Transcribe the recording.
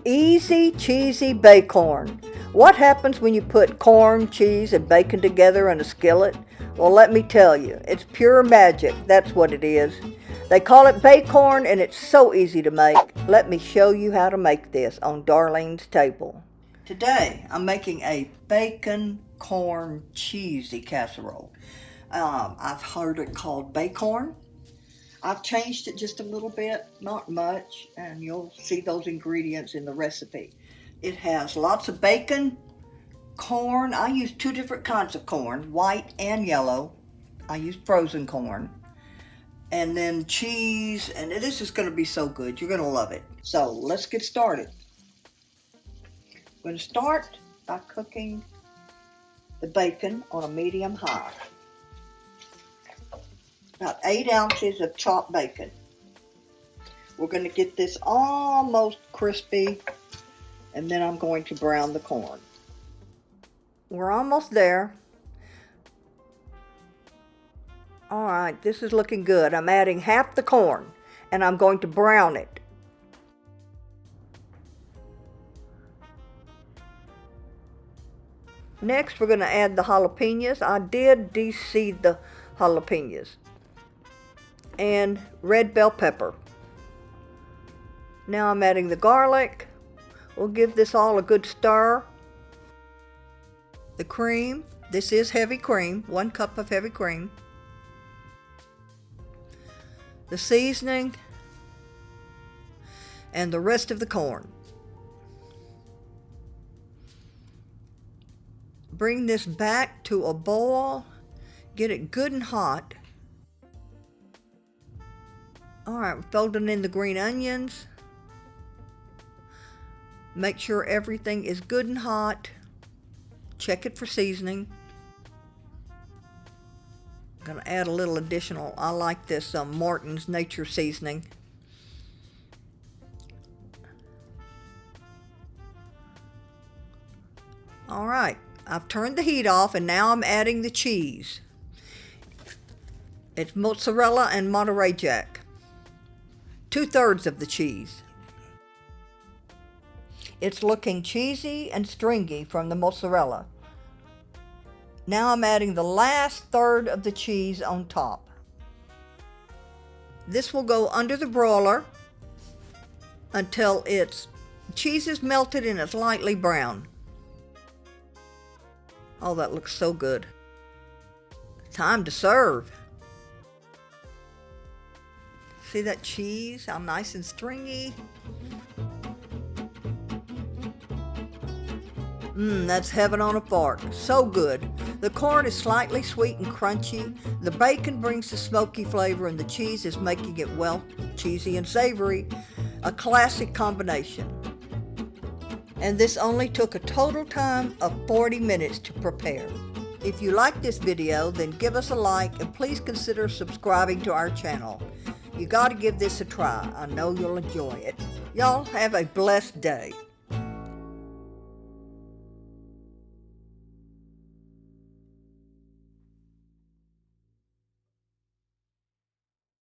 Easy, cheesy bacon. What happens when you put corn, cheese, and bacon together in a skillet? Well, let me tell you, it's pure magic. That's what it is. They call it bacon, and it's so easy to make. Let me show you how to make this on Darlene's table. Today, I'm making a bacon corn cheesy casserole. I've heard it called bacon. I've changed it just a little bit, not much, and you'll see those ingredients in the recipe. It has lots of bacon, corn. I use two different kinds of corn, white and yellow. I use frozen corn. And then cheese, and this is going to be so good. You're going to love it. So let's get started. I'm going to start by cooking the bacon on a medium high. About 8 ounces of chopped bacon. We're going to get this almost crispy, and then I'm going to brown the corn. We're almost there. All right, this is looking good. I'm adding half the corn, and I'm going to brown it. Next, we're going to add the jalapenos. I did de-seed the jalapenos. And red bell pepper. Now I'm adding the garlic. We'll give this all a good stir. The cream. This is heavy cream. 1 cup of heavy cream. The seasoning. And the rest of the corn. Bring this back to a boil. Get it good and hot. Alright, we're folding in the green onions. Make sure everything is good and hot. Check it for seasoning. I'm going to add a little additional. I like this Morton's Nature Seasoning. Alright, I've turned the heat off and now I'm adding the cheese. It's mozzarella and Monterey Jack. 2/3 of the cheese. It's looking cheesy and stringy from the mozzarella. Now I'm adding the last third of the cheese on top. This will go under the broiler until cheese is melted and it's lightly brown. Oh, that looks so good. Time to serve. See that cheese, how nice and stringy? That's heaven on a fork. So good. The corn is slightly sweet and crunchy. The bacon brings the smoky flavor and the cheese is making it, well, cheesy and savory. A classic combination. And this only took a total time of 40 minutes to prepare. If you like this video, then give us a like and please consider subscribing to our channel. You got to give this a try. I know you'll enjoy it. Y'all have a blessed day.